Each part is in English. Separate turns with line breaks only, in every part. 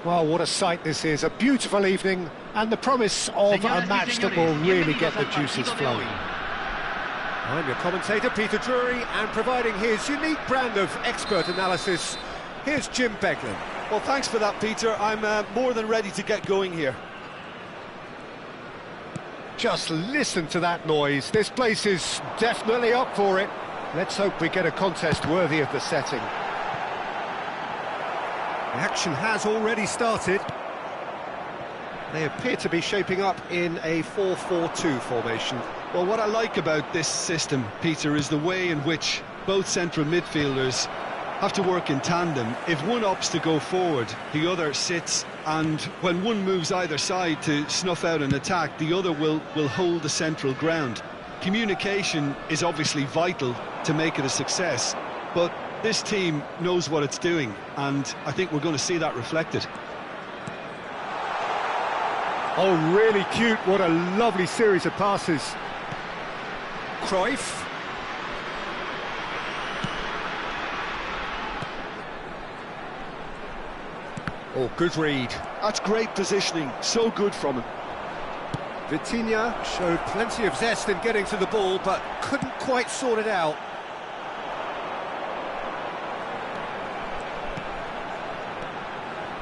Well, what a sight this is. A beautiful evening and the promise of a match that will really get the juices flowing.
I'm your commentator, Peter Drury, and providing his unique brand of expert analysis, here's Jim Beglin.
Well, thanks for that, Peter. I'm more than ready to get going here.
Just listen to that noise. This place is definitely up for it. Let's hope we get a contest worthy of the setting.
The action has already started.
They appear to be shaping up in a 4-4-2 formation.
Well, what I like about this system, Peter, is the way in which both central midfielders have to work in tandem. If one opts to go forward, the other sits, and when one moves either side to snuff out an attack, the other will hold the central ground. Communication is obviously vital to make it a success, but this team knows what it's doing, and I think we're going to see that reflected.
Oh, really cute. What a lovely series of passes.
Cruyff.
Oh, good read.
That's great positioning, so good from him.
Vitinha showed plenty of zest in getting to the ball, but couldn't quite sort it out.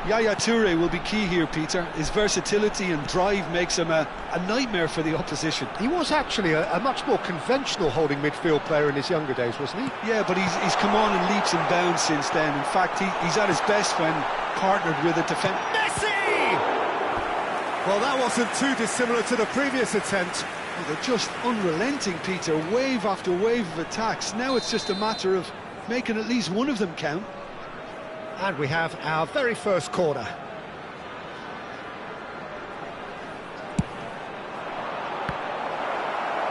Yaya Toure will be key here, Peter. His versatility and drive makes him a nightmare for the opposition.
He was actually a much more conventional holding midfield player in his younger days, wasn't he?
Yeah, but he's come on in leaps and bounds since then. In fact, he's at his best when partnered with a defender.
Messi! Well, that wasn't too dissimilar to the previous attempt.
Well, they're just unrelenting, Peter. Wave after wave of attacks. Now it's just a matter of making at least one of them count.
And we have our very first corner.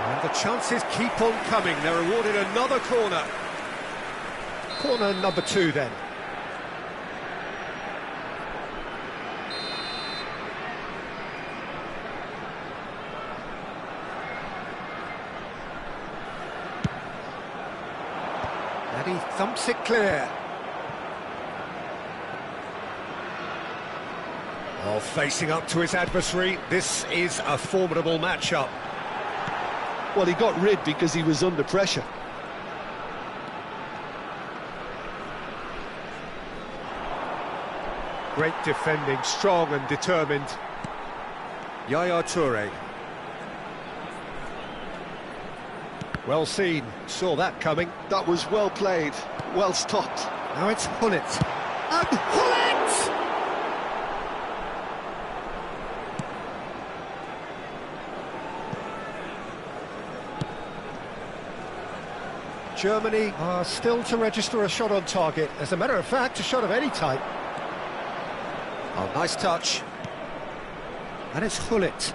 And the chances keep on coming. They're awarded another corner.
Corner number 2 then. And he thumps it clear. Oh, facing up to his adversary, this is a formidable matchup.
Well, he got rid because he was under pressure.
Great defending, strong and determined.
Yaya Toure.
Well seen, saw that coming.
That was well played, well stopped.
Now it's Hullet.
And Hullet!
Germany are still to register a shot on target. As a matter of fact, a shot of any type.
Oh, nice touch.
And it's Hullet.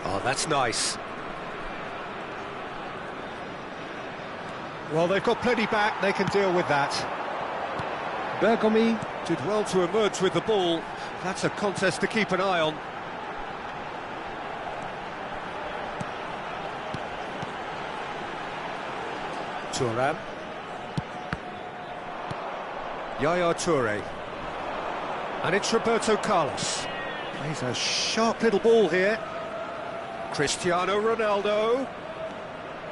Oh, that's nice.
Well, they've got plenty back, they can deal with that.
Bergomi did well to emerge with the ball. That's a contest to keep an eye on. Thuram. Yaya Toure.
And it's Roberto Carlos. Plays a sharp little ball here.
Cristiano Ronaldo.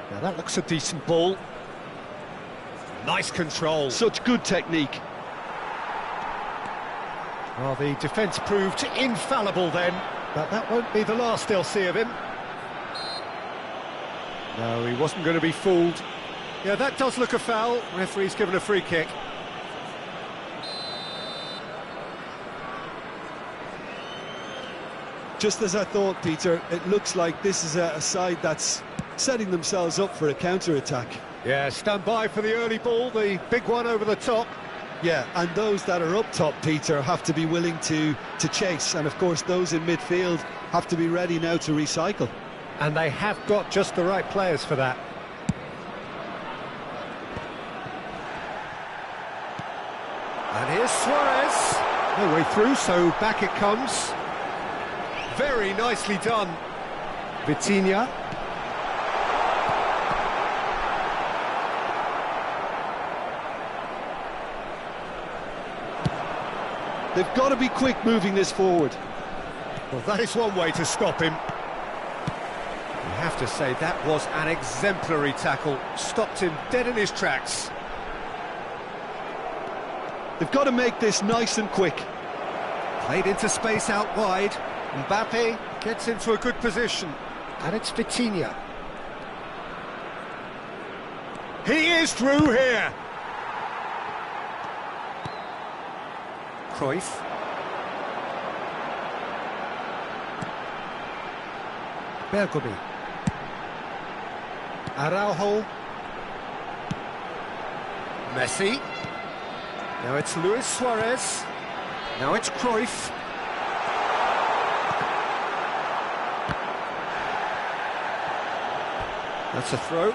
Now that looks a decent ball. Nice control.
Such good technique.
Well, the defence proved infallible then. But that won't be the last they'll see of him.
No, he wasn't going to be fooled. Yeah, that does look a foul. Referee's given a free kick.
Just as I thought, Peter, it looks like this is a side that's setting themselves up for a counter-attack.
Yeah, stand by for the early ball, the big one over the top.
Yeah, and those that are up top, Peter, have to be willing to chase. And, of course, those in midfield have to be ready now to recycle.
And they have got just the right players for that.
And here's Suarez.
No way through, so back it comes.
Very nicely done.
Vitinha.
They've got to be quick moving this forward.
Well, that is one way to stop him. You have to say that was an exemplary tackle. Stopped him dead in his tracks.
They've got to make this nice and quick.
Played into space out wide. Mbappe gets into a good position.
And it's Vitinha.
He is through here. Cruyff.
Bergomi. Araujo.
Messi. Now it's Luis Suarez. Now it's Cruyff. That's a throw.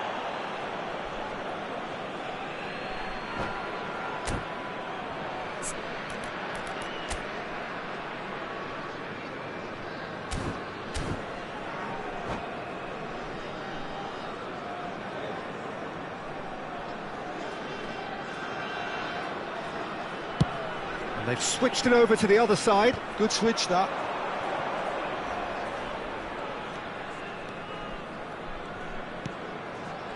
And they've switched it over to the other side.
Good switch, that.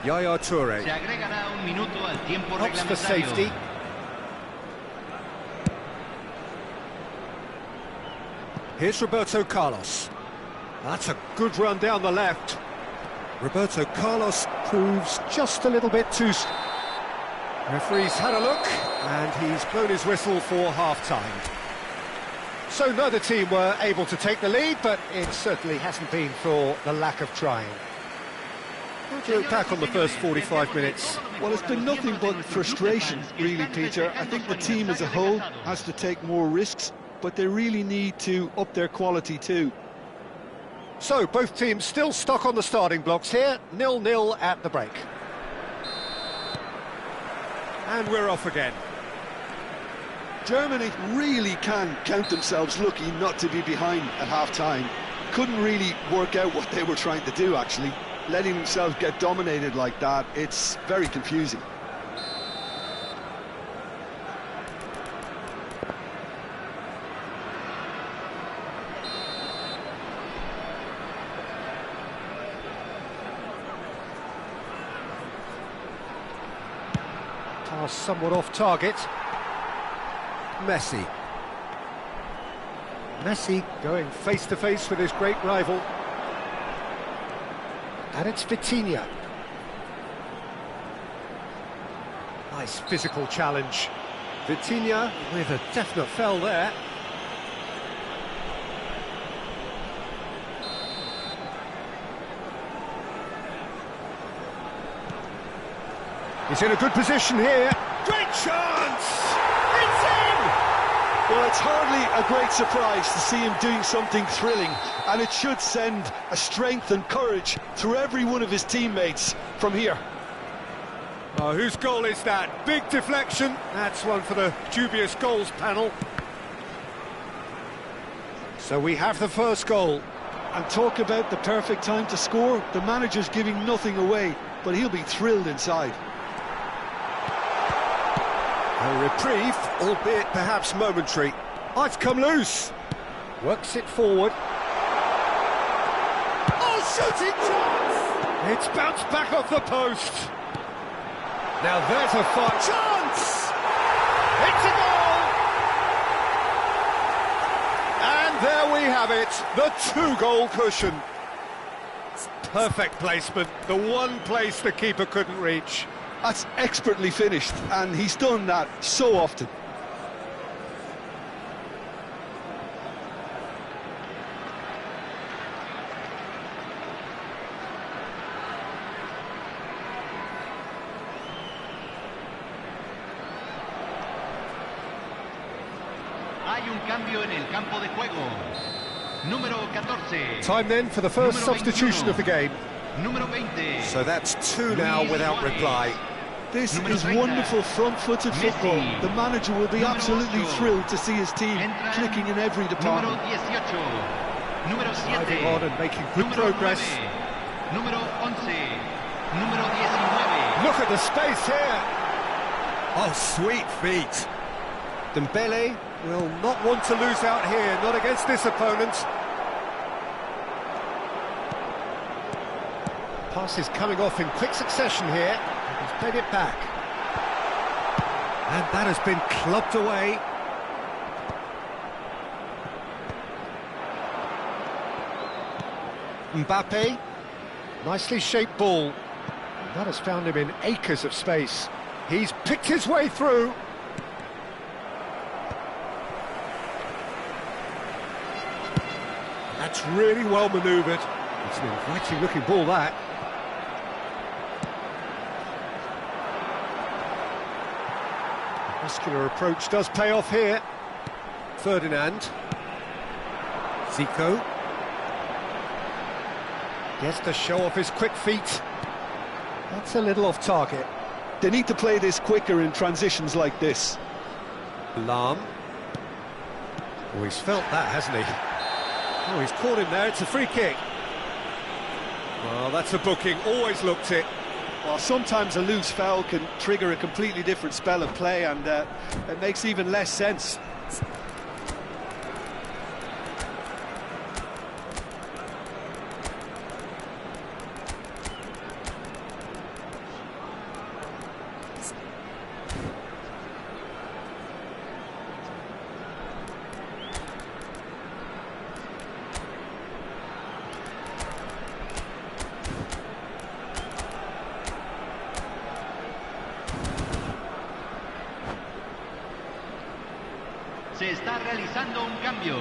Yaya Toure.
Se agregará un minuto al tiempo
Helps for
reglamentario.
safety. Here's Roberto Carlos. That's a good run down the left. Roberto Carlos proves just a little bit too... Referee's had a look, and he's blown his whistle for half-time.
So neither team were able to take the lead, but it certainly hasn't been for the lack of trying.
How do you look back on the first 45 minutes?
Well, it's been nothing but frustration, really, Peter. I think the team as a whole has to take more risks, but they really need to up their quality too.
So both teams still stuck on the starting blocks here, 0-0 at the break.
And we're off again.
Germany really can count themselves lucky not to be behind at half-time. Couldn't really work out what they were trying to do, actually. Letting themselves get dominated like that, it's very confusing.
Pass somewhat off target.
Messi.
Messi going face-to-face with his great rival. And it's Vitinha. Nice physical challenge.
Vitinha with a definite foul there.
He's in a good position here. Great chance! It's in!
Well, it's hardly a great surprise to see him doing something thrilling, and it should send a strength and courage through every one of his teammates from here.
Oh, whose goal is that? Big deflection. That's one for the dubious goals panel.
So we have the first goal.
And talk about the perfect time to score. The manager's giving nothing away, but he'll be thrilled inside.
A reprieve, albeit perhaps momentary. Oh, it's come loose.
Works it forward.
Oh, shooting chance!
It's bounced back off the post.
Now there's a fine chance!
It's a goal! And there we
we have it, the two-goal cushion. Perfect placement, the one place the keeper couldn't reach.
That's expertly finished, and he's done that so often.
Hay un cambio en el campo de juego. Número 14.
Time then for the first
Número
substitution
21.
of the game.
Número 20.
So that's two now without reply.
This
Número
is
30.
wonderful front-footed
Messi.
football. The manager will be
Número
absolutely
8.
thrilled to see his team
Entran
clicking in every
Número
department.
18. Número 7.
Driving on and making good
Número
progress.
9. Número 11. Número 19.
Look at the space here. Oh, sweet feet. Dembele will not want to lose out here, not against this opponent.
Pass is coming off in quick succession here. He's played it back.
And that has been clubbed away. Mbappe.
Nicely shaped ball. That has found him in acres of space.
He's picked his way through. That's really well manoeuvred.
It's an inviting looking ball, that.
The muscular approach does pay off here. Ferdinand. Zico. Gets to show off his quick feet.
That's a little off target.
They need to play this quicker in transitions like this.
Lam.
Oh, he's felt that, hasn't he?
Oh, he's caught him there. It's a free kick. Well, that's a booking. Always looked it.
Well, sometimes a loose foul can trigger a completely different spell of play, and it makes even less sense.
Se está realizando un cambio.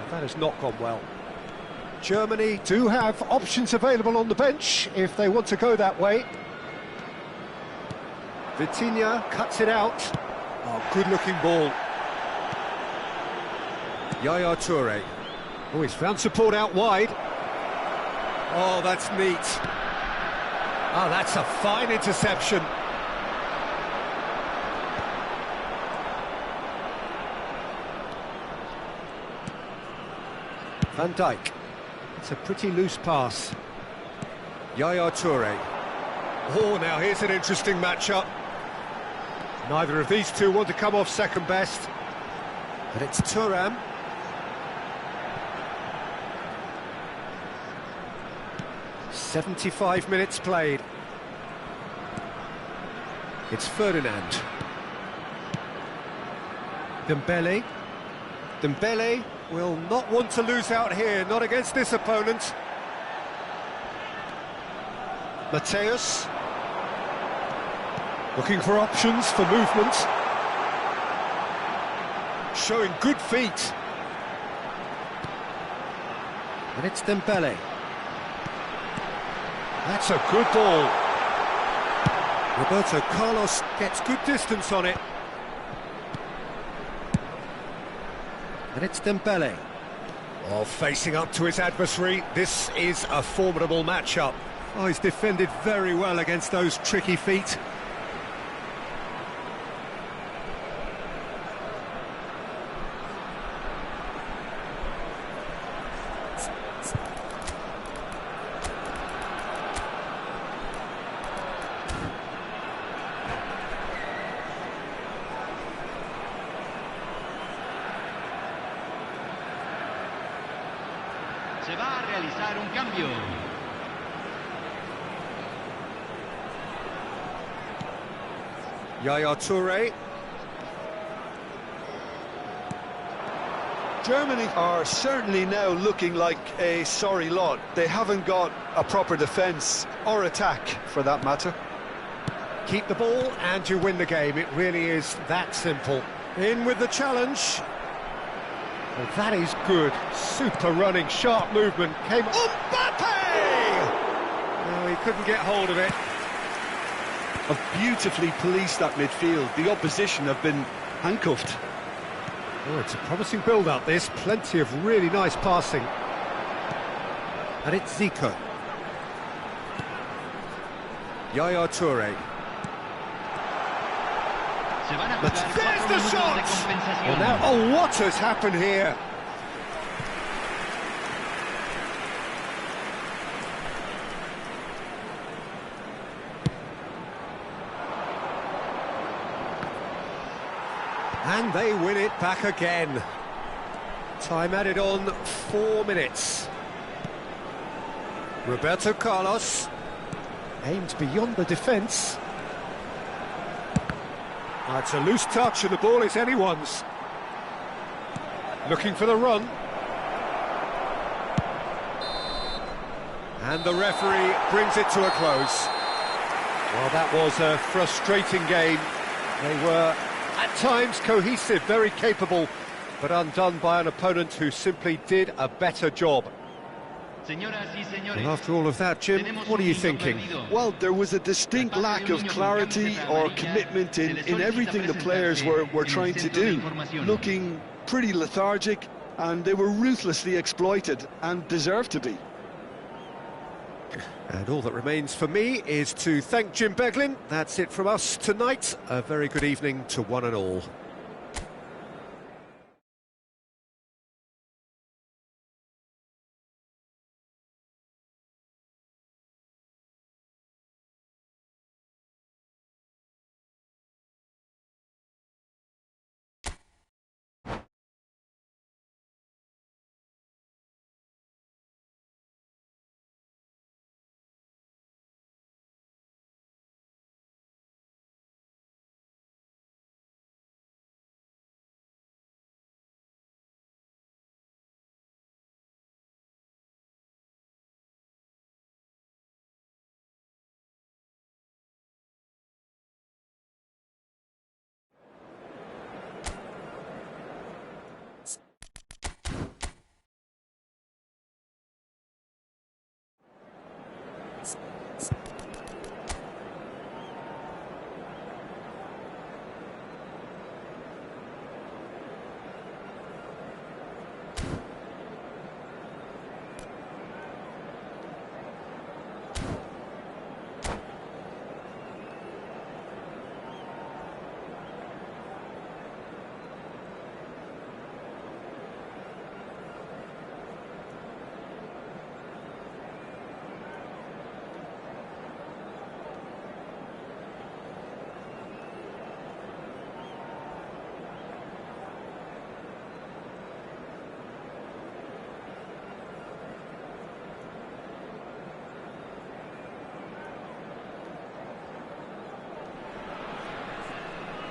That has not gone well. Germany do have options available on the bench if they want to go that way.
Vitinha cuts it out. Oh, good-looking ball. Yaya Toure.
Oh, he's found support out wide.
Oh, that's neat.
Oh, that's a fine interception.
Van Dijk.
It's a pretty loose pass.
Yaya Toure.
Oh, now here's an interesting matchup. Neither of these two want to come off second best.
But it's Thuram.
"75 minutes played. It's Ferdinand. Dembele.
Dembele will not want to lose out here, not against this opponent. Mateus.
Looking for options for movement.
Showing good feet.
And it's Dembele. That's a good ball.
Roberto Carlos gets good distance on it.
And it's Dembele.
Oh, facing up to his adversary. This is a formidable matchup.
Oh, he's defended very well against those tricky feet.
Se va a realizar un cambio.
Yaya Toure.
Germany are certainly now looking like a sorry lot. They haven't got a proper defence or attack, for that matter.
Keep the ball and you win the game. It really is that simple.
In with the challenge.
Well, that is good. Super running, sharp movement. Came...
Mbappe!
Oh, he couldn't get hold of it.
Have beautifully policed that midfield. The opposition have been handcuffed.
Oh, it's a promising build-up, this. Plenty of really nice passing.
And it's Zico. Yaya Toure.
There's the shot! Well, now, oh, what has happened here?
And they win it back again. Time added on 4 minutes. Roberto Carlos.
Aimed beyond the defence.
It's a loose touch and the ball is anyone's.
Looking for the run.
And the referee brings it to a close.
Well, that was a frustrating game. They were, at times, cohesive, very capable, but undone by an opponent who simply did a better job.
Well, after all of that, Jim, what are you thinking?
Well, there was a distinct lack of clarity or commitment in everything the players were trying to do. Looking pretty lethargic, and they were ruthlessly exploited, and deserved to be.
And all that remains for me is to thank Jim Beglin. That's it from us tonight. A very good evening to one and all.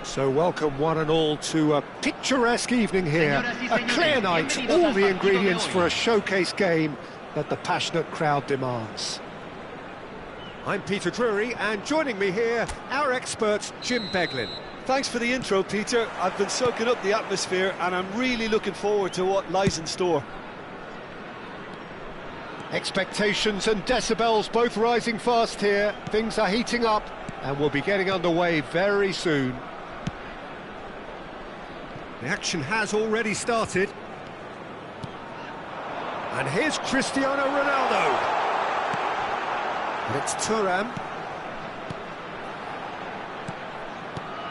So welcome one and all to a picturesque evening here, a clear night, all the ingredients for a showcase game that the passionate crowd demands.
I'm Peter Drury, and joining me here, our expert, Jim Beglin.
Thanks for the intro, Peter. I've been soaking up the atmosphere, and I'm really looking forward to what lies in store.
Expectations and decibels both rising fast here. Things are heating up, and we'll be getting underway very soon.
The action has already started. And here's Cristiano Ronaldo. And it's Thuram.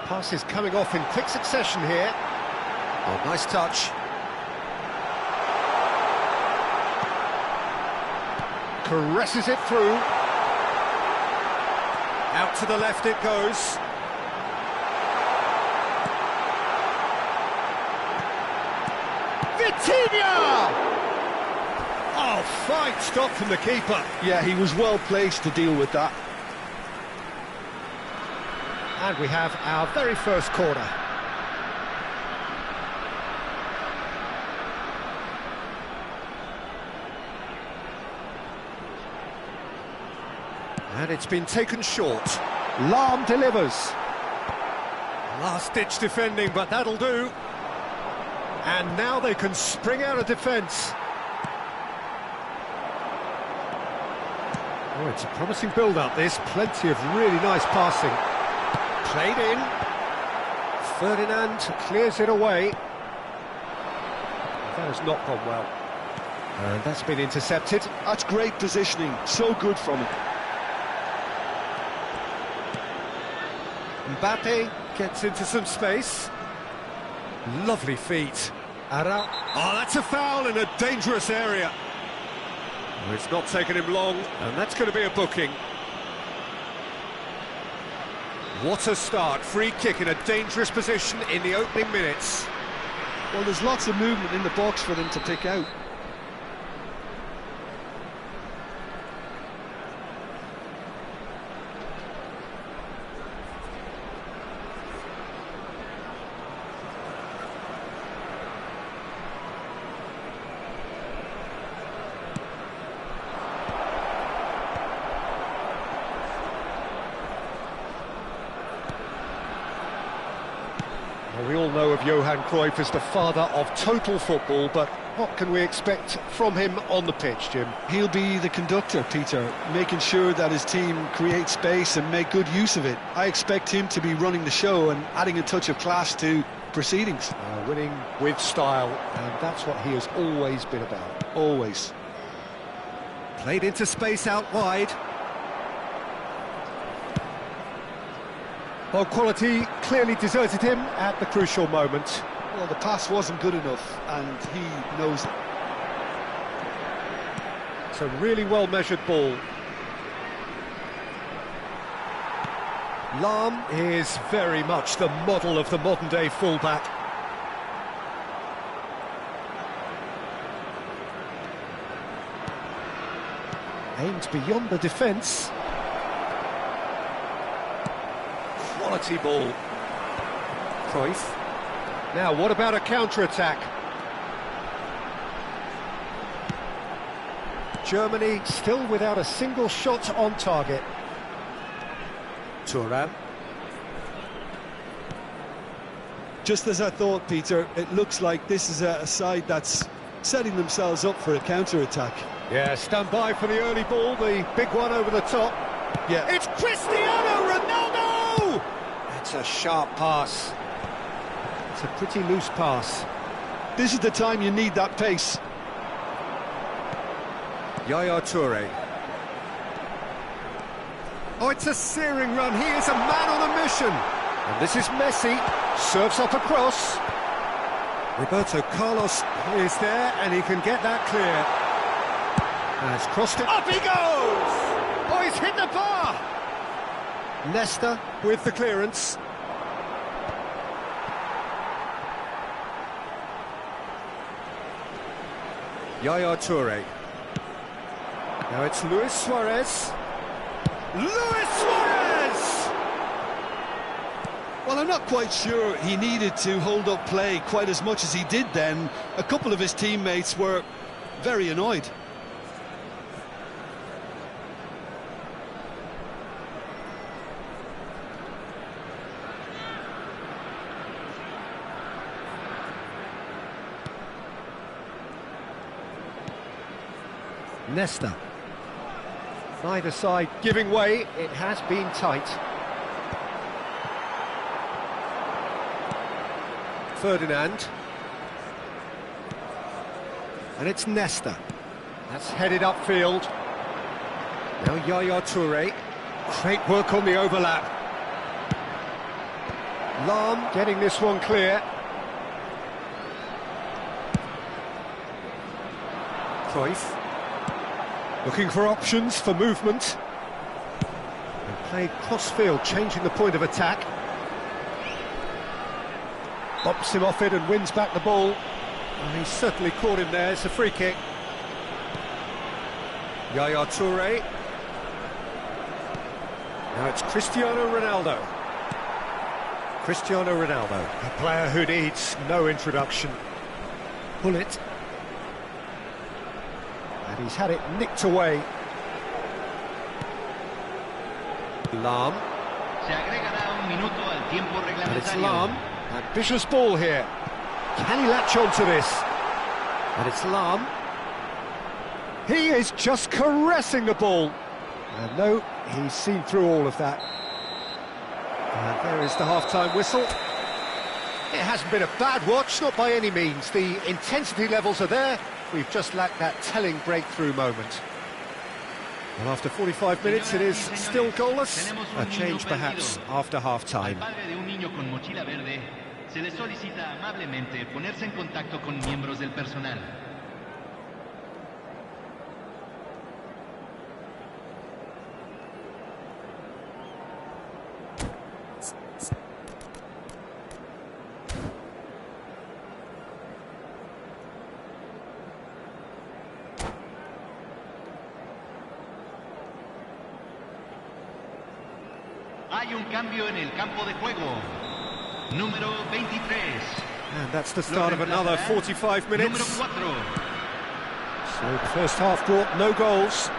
Passes coming off in quick succession here.
Oh, nice touch.
Caresses it through.
Out to the left it goes.
Vitinha!
Oh, fine stop from the keeper.
Yeah, he was well placed to deal with that.
And we have our very first corner. And it's been taken short. Lahm delivers. Last-ditch defending, but that'll do. And now they can spring out of defence. Oh, it's a promising build-up, this. Plenty of really nice passing. Played in. Ferdinand clears it away. That has not gone well. And that's been intercepted.
That's great positioning. So good from him.
Mbappe gets into some space. Lovely feet. Ara. Oh, that's a foul in a dangerous area. Oh, it's not taken him long, and that's going to be a booking. What a start. Free kick in a dangerous position in the opening minutes.
Well, there's lots of movement in the box for them to pick out.
Well, we all know of Johan Cruyff as the father of total football, but what can we expect from him on the pitch, Jim?
He'll be the conductor, Peter, making sure that his team create space and make good use of it. I expect him to be running the show and adding a touch of class to proceedings.
Winning with style, and that's what he has always been about.
Always.
Played into space out wide. Well, quality clearly deserted him at the crucial moment.
Well, the pass wasn't good enough, and he knows it.
It's a really well-measured ball. Lahm is very much the model of the modern-day fullback. Aimed beyond the defence. Quality ball. Cruyff. Now, what about a counter-attack? Germany still without a single shot on target. Thuram.
Just as I thought, Peter, it looks like this is a side that's setting themselves up for a counter-attack.
Yeah, stand by for the early ball, the big one over the top.
Yeah.
It's Cristiano Ronaldo! That's a sharp pass. It's a pretty loose pass.
This is the time you need that pace.
Yaya Toure. Oh, it's a searing run. He is a man on a mission. And this is Messi. Serves up a cross. Roberto Carlos is there, and he can get that clear. Has crossed it. Up he goes! Oh, he's hit the bar! Nesta with the clearance. Yaya Toure. Now it's Luis Suarez. Luis Suarez!
Well, I'm not quite sure he needed to hold up play quite as much as he did then. A couple of his teammates were very annoyed.
Nesta. Neither side giving way. It has been tight. Ferdinand. And it's Nesta. That's headed upfield. Now Yaya Toure. Great work on the overlap. Lahm getting this one clear. Cruyff. Looking for options for movement. And played cross-field, changing the point of attack. Bops him off it and wins back the ball. Well, he's certainly caught him there. It's a free kick. Yaya Toure. Now it's Cristiano Ronaldo. Cristiano Ronaldo, a player who needs no introduction. Pull it. And he's had it nicked away. Lam.
Se agregará un minuto al tiempo
And it's
reglamentario.
Lam. Ambitious ball here. Can he latch onto this? And it's Lam. He is just caressing the ball. And no, he's seen through all of that. And there is the half-time whistle.
It hasn't been a bad watch, not by any means. The intensity levels are there. We've just lacked that telling breakthrough moment.
Well, after 45 minutes, it is still goalless. A change, perhaps, after half-time.
Al padre de un niño con mochila verde se le solicita amablemente ponerse en contacto con miembros del personal. Hay un cambio en el campo de juego. Número 23.
And that's the start of another 45 minutes.
Número 4.
So the first half brought no goals.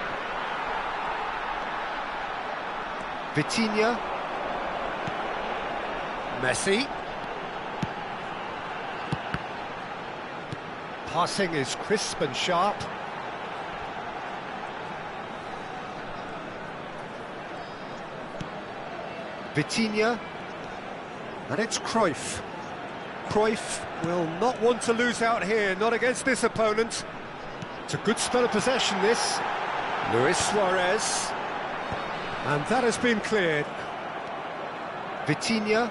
Vitinha. Messi. Passing is crisp and sharp. Vitinha.
And it's Cruyff. Cruyff will not want to lose out here, not against this opponent. It's a good spell of possession, this. Luis Suarez. And that has been cleared.
Vitinha.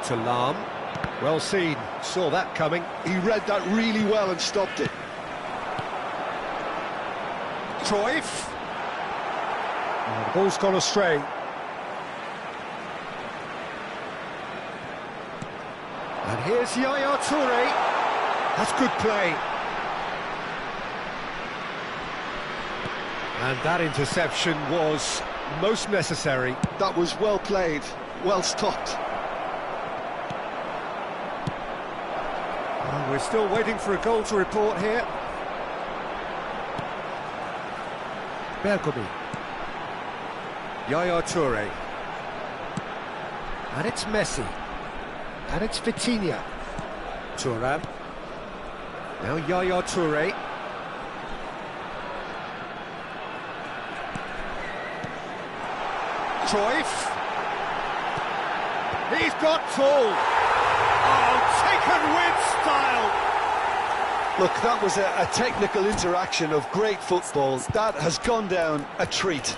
To Lam. Well seen, saw that coming.
He read that really well and stopped it.
Cruyff. Oh, the ball's gone astray. And here's Yaya Toure. That's good play. And that interception was most necessary.
That was well played, well stopped.
Well, we're still waiting for a goal to report here. Bergomi. Yaya Toure. And it's Messi. And it's Vitinha. Thuram. Now Yaya Toure. Cruyff. He's got full. Oh, taken with style.
Look, that was a technical interaction of great football. That has gone down a treat.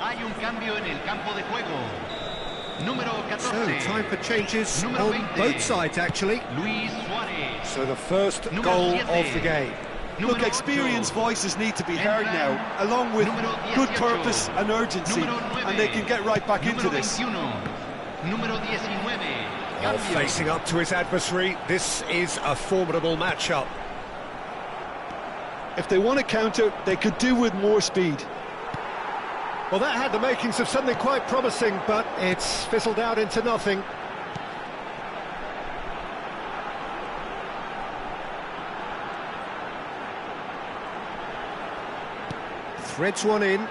Hay un cambio en el campo de juego. Número 14.
So, time for changes
Número
on
20.
both sides, actually.
Luis Suarez.
So the first
Número
goal
7.
of the game.
Look,
Número
experienced
8.
voices need to be heard now, along with
Número
good
18.
purpose and urgency,
Número 9.
and they can get right back into
Número
this.
21. Número 19.
Well,
Cambio.
facing up to his adversary, this is a formidable matchup.
If they want to counter, they could do with more speed.
Well, that had the makings of something quite promising, but it's fizzled out into nothing. Threads one in,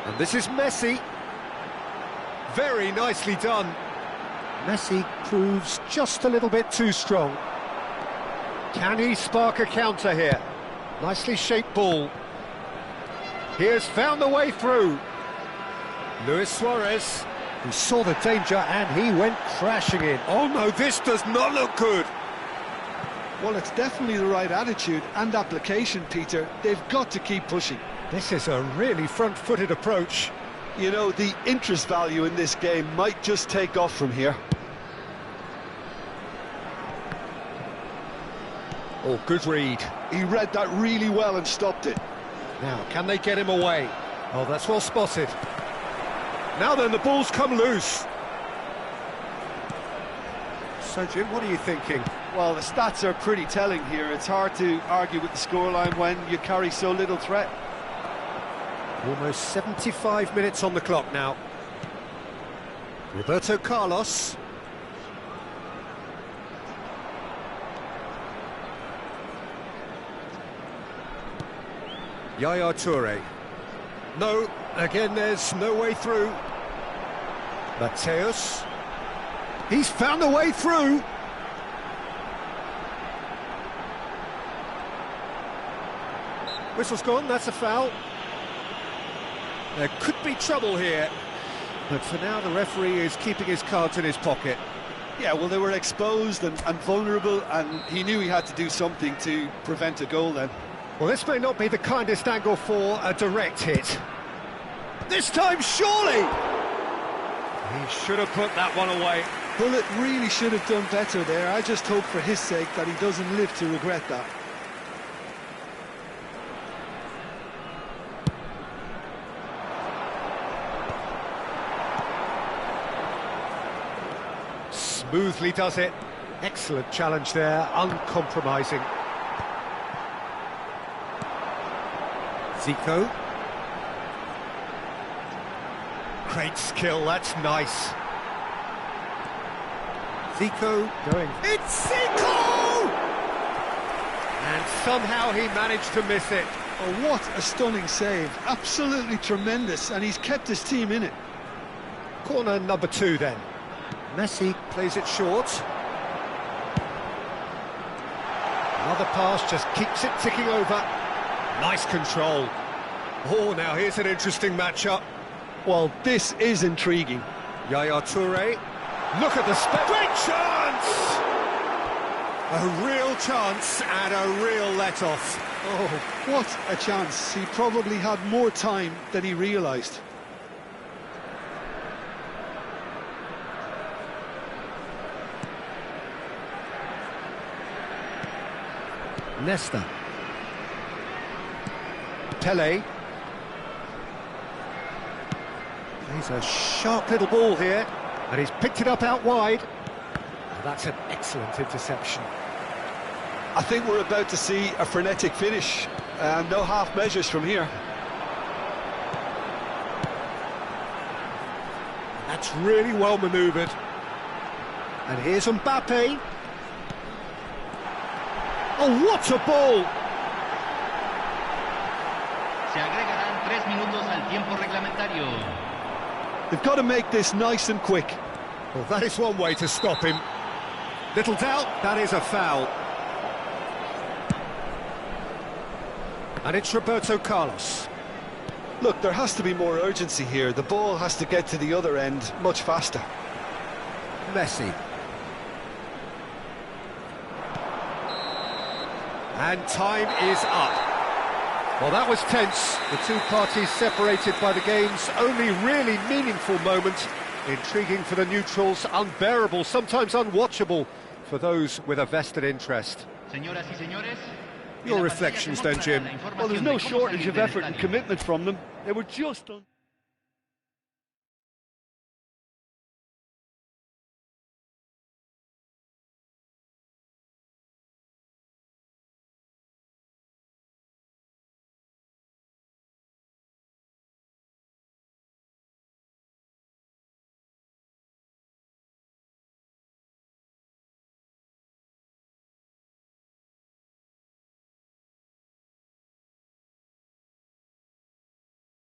and this is Messi. Very nicely done. Messi proves just a little bit too strong. Can he spark a counter here? Nicely shaped ball. He has found the way through. Luis Suarez, who saw the danger and he went crashing in. Oh no, this does not look good.
Well, it's definitely the right attitude and application, Peter. They've got to keep pushing.
This is a really front-footed approach.
You know, the interest value in this game might just take off from here.
Oh, good read.
He read that really well and stopped it.
Now, can they get him away? Oh, that's well spotted. Now then, the ball's come loose. So, Jim, what are you thinking?
Well, the stats are pretty telling here. It's hard to argue with the scoreline when you carry so little threat.
Almost 75 minutes on the clock now. Roberto Carlos. Yaya Toure. No, again there's no way through. Mateus. He's found a way through. Whistle's gone, that's a foul. There could be trouble here, but for now the referee is keeping his cards in his pocket.
Yeah, well, they were exposed and vulnerable, and he knew he had to do something to prevent a goal then.
Well, this may not be the kindest angle for a direct hit. This time, surely! He should have put that one away.
Bullet really should have done better there. I just hope for his sake that he doesn't live to regret that.
Smoothly does it. Excellent challenge there, uncompromising. Zico. Great skill, that's nice. Zico going. It's Zico! And somehow he managed to miss it.
Oh, what a stunning save. Absolutely tremendous, and he's kept his team in it.
Corner number 2 then. Messi plays it short. Another pass just keeps it ticking over. Nice control. Oh, now here's an interesting matchup.
Well, this is intriguing.
Yaya Toure. Look at the great chance! A real chance and a real let-off.
Oh, what a chance. He probably had more time than he realised.
Nesta. Pele. He's a sharp little ball here, and he's picked it up out wide. Oh, that's an excellent interception.
I think we're about to see a frenetic finish. No half measures from here.
That's really well manoeuvred. And here's Mbappe. Oh, what a ball!
Se agregarán 3 minutos al tiempo reglamentario.
They've got to make this nice and quick.
Well, that is one way to stop him. Little doubt, that is a foul. And it's Roberto Carlos.
Look, there has to be more urgency here. The ball has to get to the other end much faster.
Messi. And time is up. Well, that was tense. The two parties separated by the game's only really meaningful moment. Intriguing for the neutrals, unbearable, sometimes unwatchable for those with a vested interest.
Señoras y señores,
Your reflections then, Jim?
Well, there's no shortage of effort and commitment from them. They were just